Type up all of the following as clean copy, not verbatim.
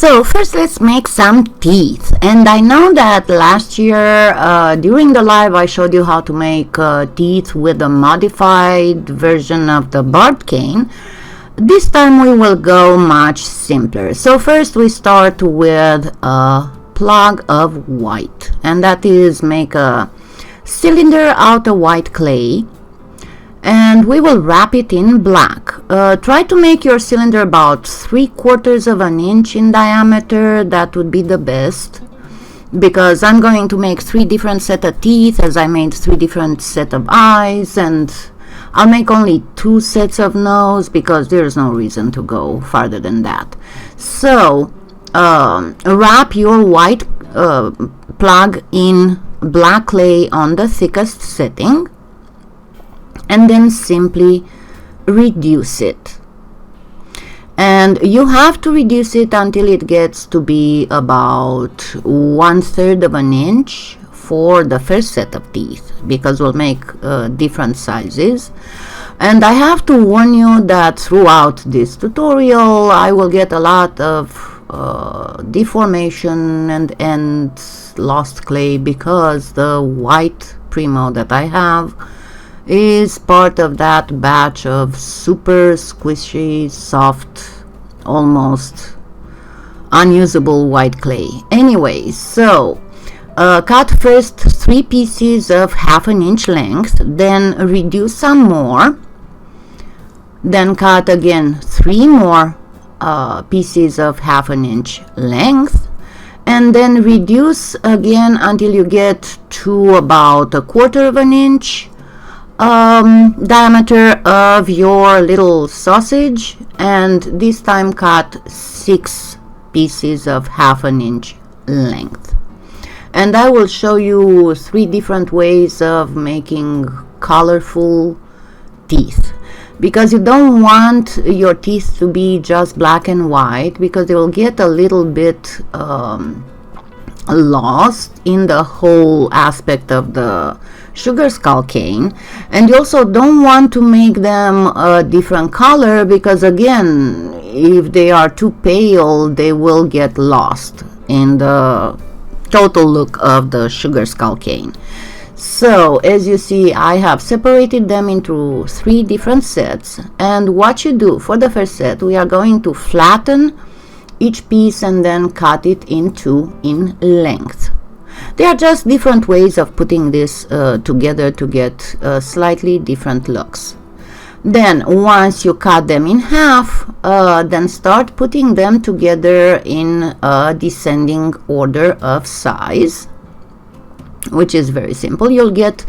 So first let's make some teeth. And I know that last year during the live I showed you how to make teeth with a modified version of the barb cane. This time we will go much simpler. So first we start with a plug of white, and that is make a cylinder out of white clay, and we will wrap it in black. Try to make your cylinder about 3/4 of an inch in diameter. That would be the best, because I'm going to make 3 different set of teeth, as I made 3 different set of eyes, and I'll make only 2 sets of nose because there's no reason to go farther than that. So wrap your white plug in black clay on the thickest setting, and then simply reduce it. And you have to reduce it until it gets to be about 1/3 of an inch for the first set of teeth, because we'll make different sizes. And I have to warn you that throughout this tutorial I will get a lot of deformation and lost clay, because the white Premo that I have is part of that batch of super squishy, soft, almost unusable white clay. Anyway, so cut first 3 pieces of 1/2 inch length, then reduce some more, then cut again 3 more pieces of 1/2 inch length, and then reduce again until you get to about 1/4 of an inch diameter of your little sausage, and this time cut 6 pieces of 1/2 inch length. And I will show you 3 different ways of making colorful teeth, because you don't want your teeth to be just black and white, because they will get a little bit lost in the whole aspect of the sugar skull cane. And you also don't want to make them a different color, because again, if they are too pale they will get lost in the total look of the sugar skull cane. So as you see, I have separated them into 3 different sets, and what you do for the first set, we are going to flatten each piece and then cut it in 2 in length. They are just different ways of putting this together to get slightly different looks. Then once you cut them in half, then start putting them together in a descending order of size, which is very simple. You'll get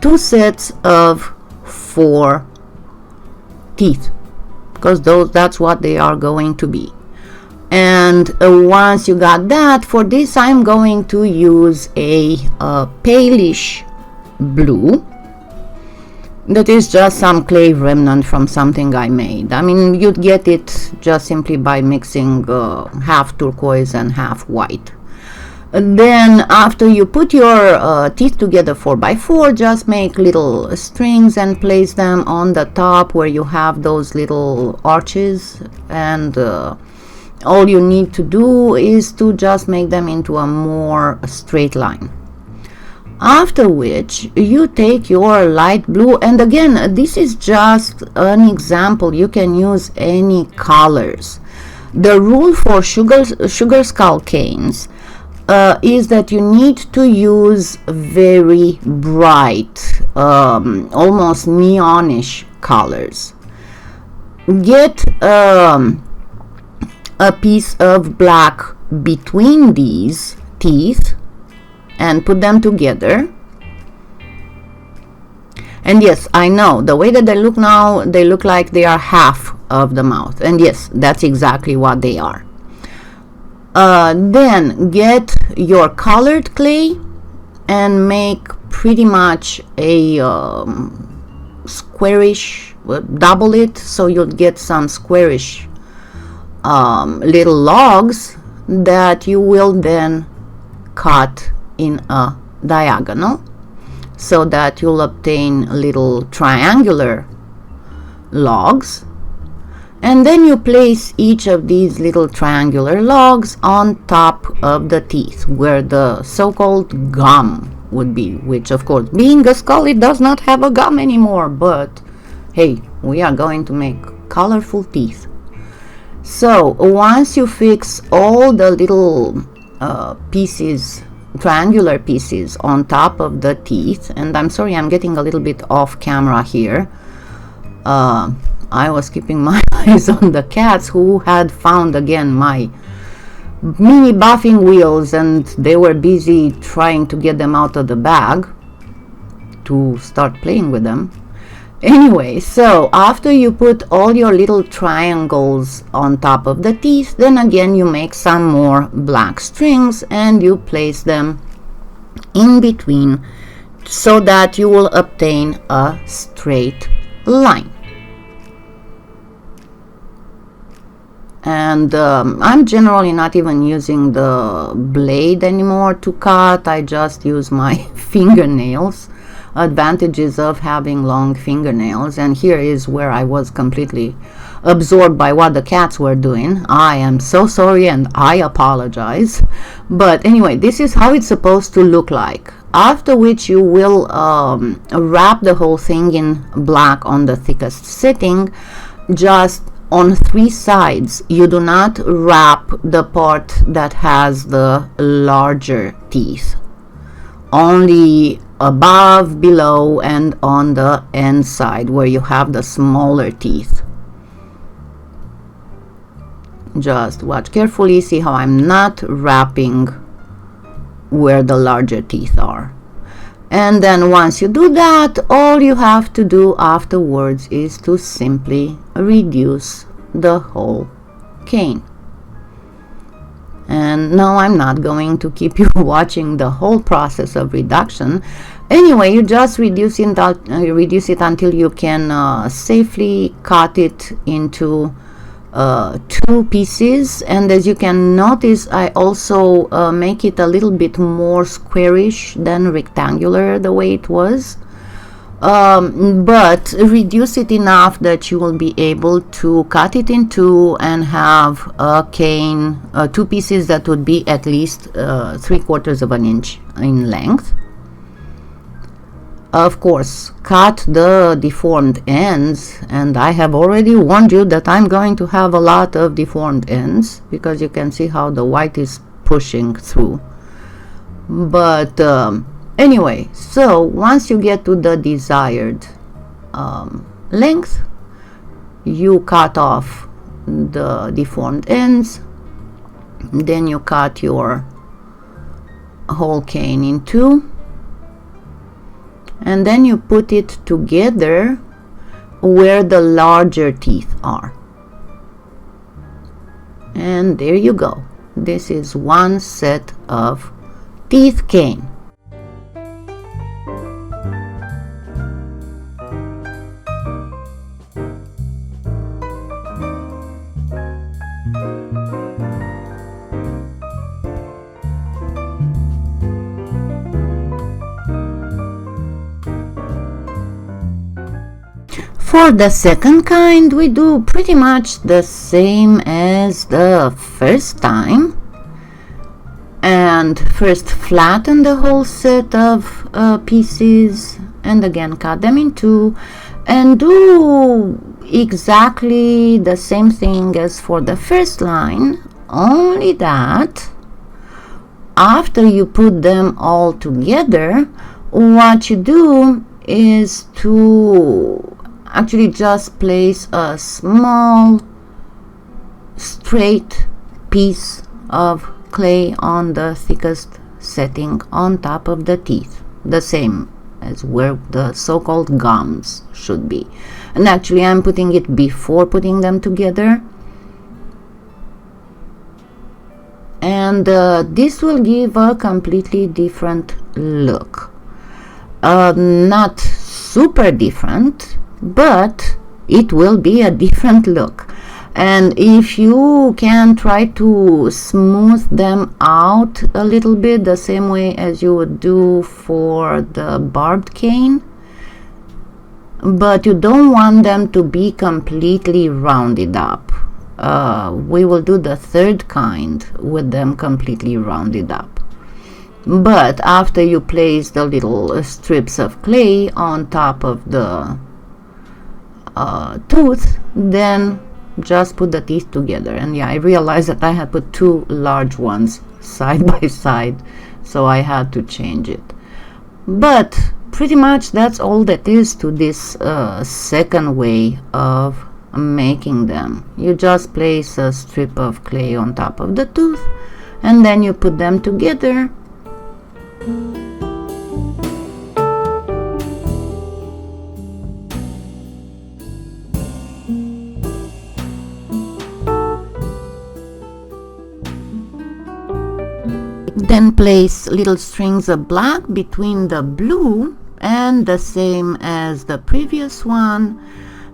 2 sets of 4 teeth, because that's what they are going to be. And once you got that, for this I'm going to use a palish blue. That is just some clay remnant from something I made. I mean, you'd get it just simply by mixing half turquoise and half white. And then after you put your teeth together 4x4, just make little strings and place them on the top where you have those little arches, and all you need to do is to just make them into a more straight line. After which you take your light blue, and again, this is just an example, you can use any colors. The rule for sugar skull canes is that you need to use very bright, almost neonish colors. Get a piece of black between these teeth and put them together. And yes, I know the way that they look now, they look like they are half of the mouth, and yes, that's exactly what they are. Then get your colored clay and make pretty much a squarish, double it so you'll get some squarish little logs that you will then cut in a diagonal, so that you'll obtain little triangular logs. And then you place each of these little triangular logs on top of the teeth, where the so-called gum would be, which of course, being a skull, it does not have a gum anymore, but hey, we are going to make colorful teeth. So once you fix all the little pieces, triangular pieces on top of the teeth, and I'm sorry, I'm getting a little bit off camera here. I was keeping my eyes on the cats, who had found again my mini buffing wheels, and they were busy trying to get them out of the bag to start playing with them. Anyway, so after you put all your little triangles on top of the teeth, then again you make some more black strings and you place them in between so that you will obtain a straight line. And I'm generally not even using the blade anymore to cut. I just use my fingernails. Advantages of having long fingernails. And here is where I was completely absorbed by what the cats were doing. I am so sorry and I apologize. But anyway, this is how it's supposed to look like. After which you will wrap the whole thing in black on the thickest setting, just on 3 sides. You do not wrap the part that has the larger teeth. Only above, below, and on the end side where you have the smaller teeth. Just watch carefully, see how I'm not wrapping where the larger teeth are. And then once you do that, all you have to do afterwards is to simply reduce the whole cane. And no, I'm not going to keep you watching the whole process of reduction. Anyway, you just reduce it until you can safely cut it into 2 pieces. And as you can notice, I also make it a little bit more squarish than rectangular the way it was. But reduce it enough that you will be able to cut it in 2 and have a cane, 2 pieces that would be at least 3/4 of an inch in length. Of course, cut the deformed ends, and I have already warned you that I'm going to have a lot of deformed ends because you can see how the white is pushing through. But anyway, so once you get to the desired length, you cut off the deformed ends, then you cut your whole cane in 2, and then you put it together where the larger teeth are. And there you go. This is one set of teeth cane. For the second kind, we do pretty much the same as the first time. And first flatten the whole set of pieces and again cut them in 2 and do exactly the same thing as for the first line, only that after you put them all together, what you do is to actually just place a small straight piece of clay on the thickest setting on top of the teeth, the same as where the so-called gums should be. And actually I'm putting it before putting them together, and this will give a completely different look. Not super different, but it will be a different look. And if you can try to smooth them out a little bit, the same way as you would do for the barbed cane, but you don't want them to be completely rounded up. We will do the third kind with them completely rounded up. But after you place the little strips of clay on top of the tooth, then just put the teeth together. And yeah, I realized that I had put two large ones side by side, so I had to change it. But pretty much that's all that is to this second way of making them. You just place a strip of clay on top of the tooth, and then you put them together. Then place little strings of black between the blue, and the same as the previous one,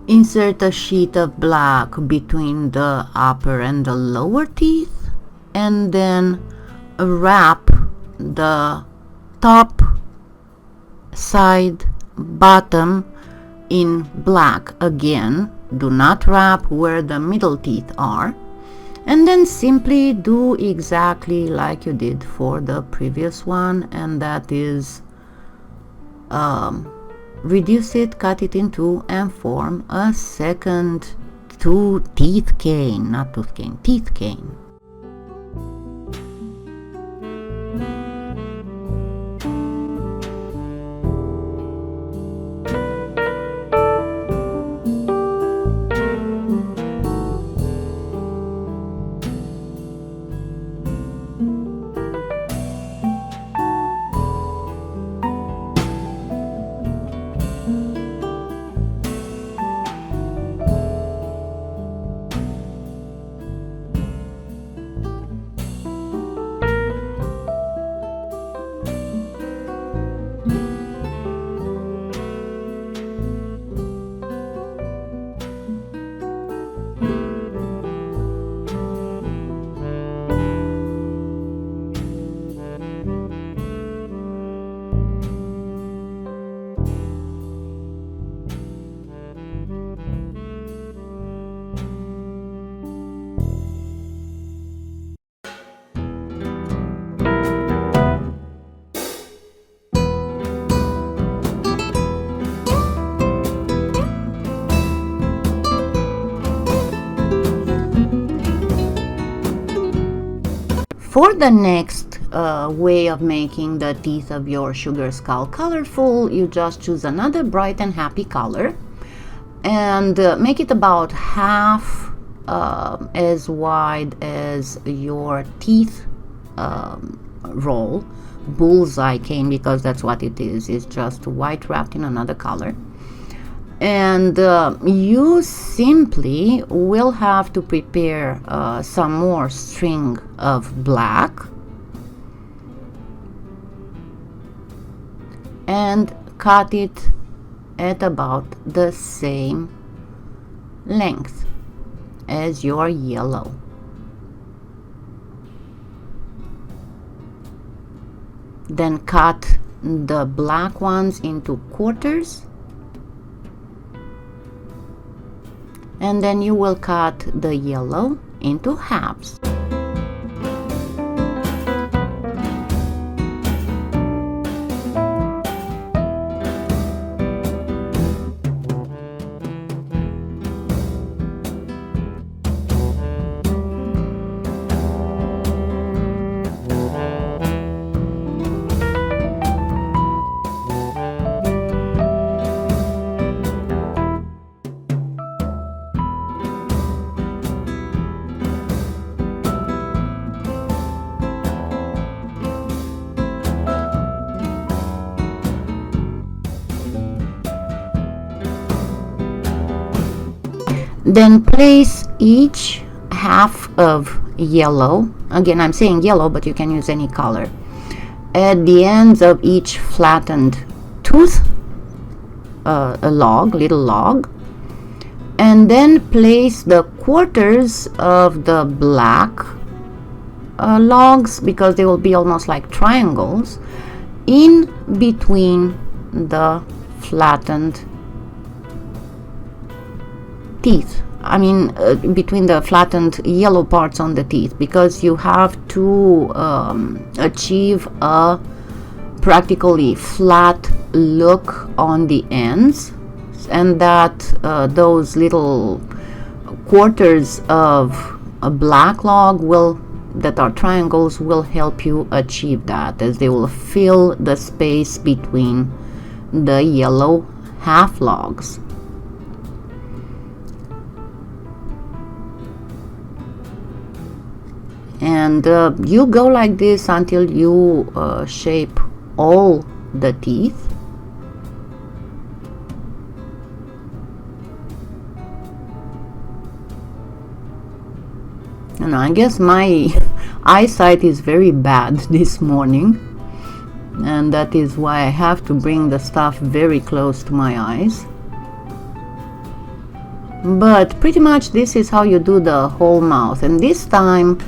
insert a sheet of black between the upper and the lower teeth, and then wrap the top, side, bottom in black again. Do not wrap where the middle teeth are. And then simply do exactly like you did for the previous one, and that is reduce it, cut it in two, and form a second teeth cane, not tooth cane, teeth cane. For the next way of making the teeth of your sugar skull colorful, you just choose another bright and happy color and make it about half as wide as your teeth roll, bullseye cane, because that's what it is. It's just white wrapped in another color. And you simply will have to prepare some more string of black and cut it at about the same length as your yellow. Then cut the black ones into quarters, and then you will cut the yellow into halves. Then place each half of yellow, again I'm saying yellow but you can use any color, at the ends of each flattened tooth, a little log, and then place the quarters of the black logs, because they will be almost like triangles, in between the flattened teeth. I mean, between the flattened yellow parts on the teeth, because you have to achieve a practically flat look on the ends, and that those little quarters of a black log that are triangles will help you achieve that, as they will fill the space between the yellow half logs. And you go like this until you shape all the teeth. And I guess my eyesight is very bad this morning, and that is why I have to bring the stuff very close to my eyes. But pretty much this is how you do the whole mouth. And this time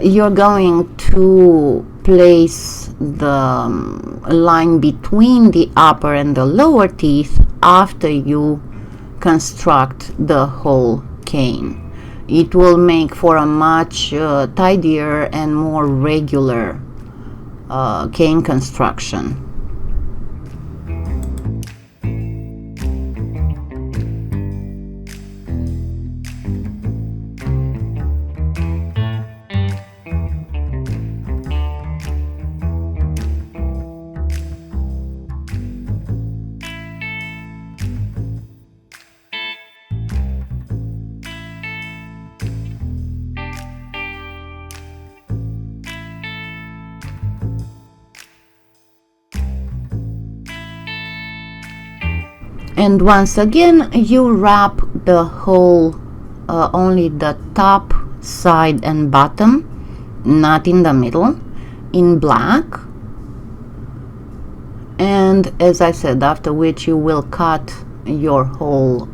you're going to place the line between the upper and the lower teeth after you construct the whole cane. It will make for a much tidier and more regular cane construction. And once again, you wrap the whole, only the top, side and bottom, not in the middle, in black. And as I said, after which you will cut your whole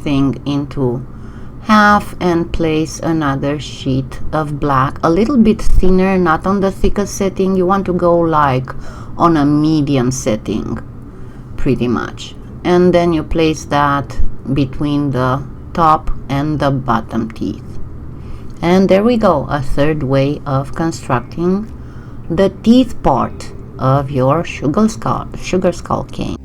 thing into half and place another sheet of black, a little bit thinner, not on the thickest setting. You want to go like on a medium setting, pretty much. And then you place that between the top and the bottom teeth. And there we go, a third way of constructing the teeth part of your sugar skull cane.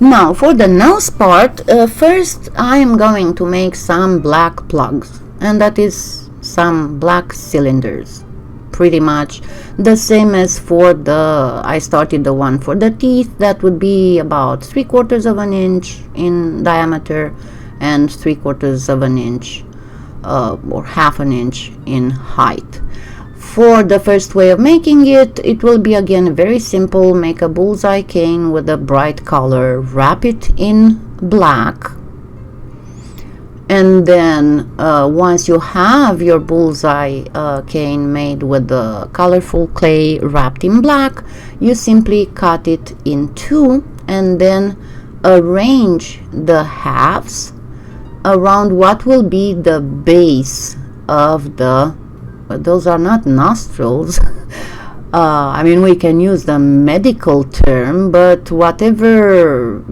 Now for the nose part, first I am going to make some black plugs, and that is some black cylinders, pretty much the same as for I started the one for the teeth. That would be about 3/4 of an inch in diameter and 3/4 of an inch or half an inch in height. For the first way of making it, it will be again very simple. Make a bullseye cane with a bright color, wrap it in black, And then once you have your bullseye cane made with the colorful clay wrapped in black, you simply cut it in two and then arrange the halves around what will be the base of the, those are not nostrils. I mean, we can use the medical term, but whatever,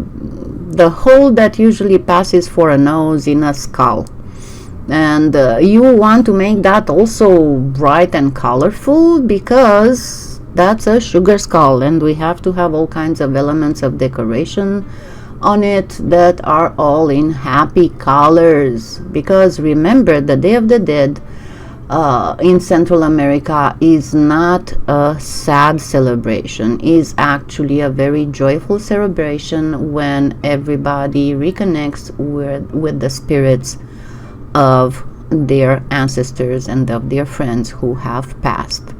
the hole that usually passes for a nose in a skull. And you want to make that also bright and colorful, because that's a sugar skull, and we have to have all kinds of elements of decoration on it that are all in happy colors. Because remember, the Day of the Dead in Central America is not a sad celebration, is actually a very joyful celebration when everybody reconnects with the spirits of their ancestors and of their friends who have passed.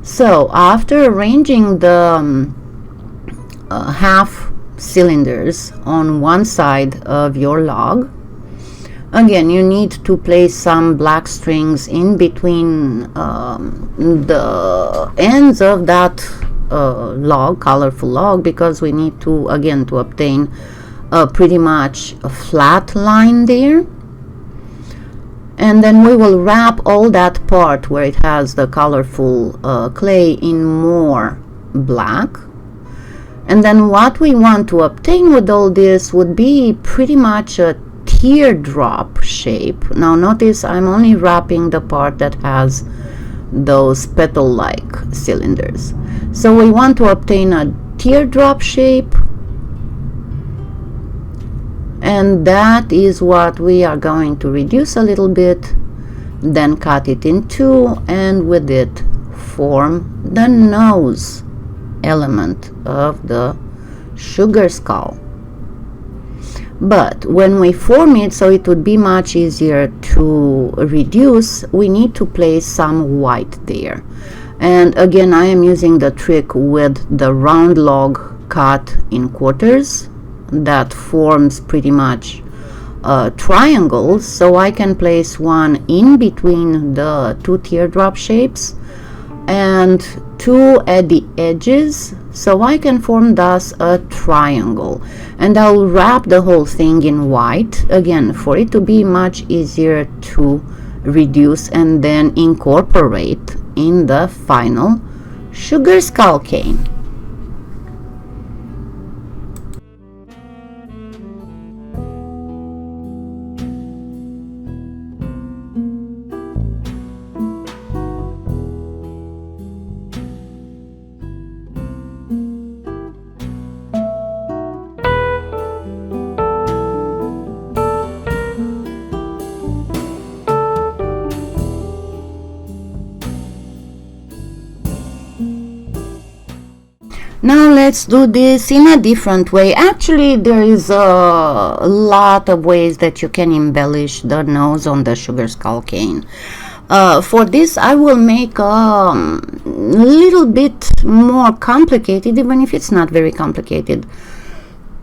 So after arranging the half cylinders on one side of your log, again, you need to place some black strings in between the ends of that log, colorful log, because we need to, again, to obtain pretty much a flat line there. And then we will wrap all that part where it has the colorful clay in more black. And then what we want to obtain with all this would be pretty much a teardrop shape. Now notice I'm only wrapping the part that has those petal-like cylinders. So we want to obtain a teardrop shape, and that is what we are going to reduce a little bit, then cut it in two, and with it form the nose element of the sugar skull. But when we form it, so it would be much easier to reduce, we need to place some white there. And again, I am using the trick with the round log cut in quarters that forms pretty much triangles, so I can place one in between the two teardrop shapes and two at the edges, so I can form thus a triangle. And I'll wrap the whole thing in white, again, for it to be much easier to reduce and then incorporate in the final sugar skull cane. Now let's do this in a different way. Actually, there is a lot of ways that you can embellish the nose on the sugar skull cane. For this, I will make a little bit more complicated, even if it's not very complicated,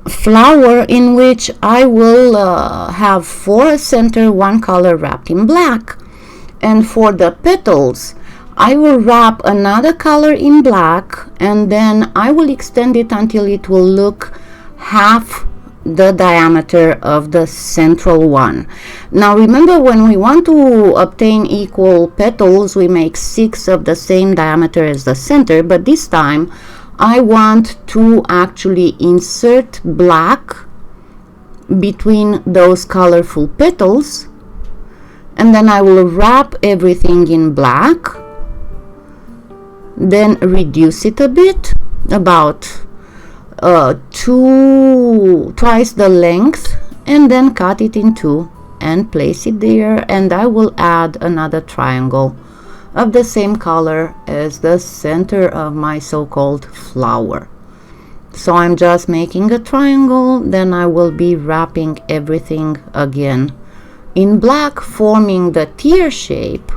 flower in which I will have for a center one color wrapped in black, and for the petals I will wrap another color in black, and then I will extend it until it will look half the diameter of the central one. Now remember, when we want to obtain equal petals, we make 6 of the same diameter as the center, but this time I want to actually insert black between those colorful petals, and then I will wrap everything in black, then reduce it a bit, about twice the length, and then cut it in two and place it there, and I will add another triangle of the same color as the center of my so-called flower. So I'm just making a triangle, then I will be wrapping everything again in black, forming the tear shape.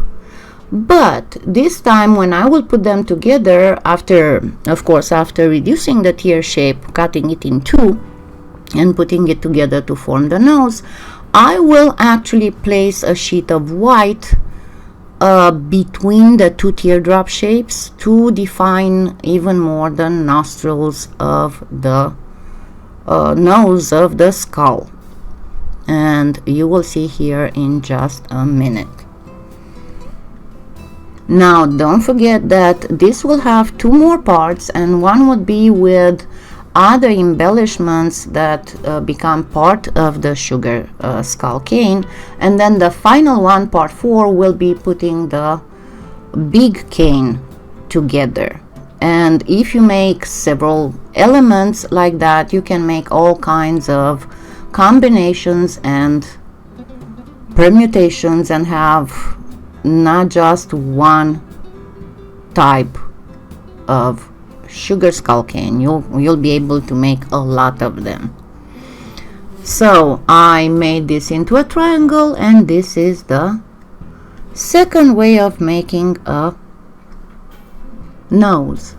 But this time, when I will put them together, after reducing the tear shape, cutting it in two and putting it together to form the nose, I will actually place a sheet of white between the two teardrop shapes to define even more the nostrils of the nose of the skull, and you will see here in just a minute. Now don't forget that this will have two more parts, and one would be with other embellishments that become part of the sugar skull cane, and then the final one, part 4, will be putting the big cane together. And if you make several elements like that, you can make all kinds of combinations and permutations and have not just one type of sugar skull cane. You'll be able to make a lot of them. So I made this into a triangle, and this is the second way of making a nose.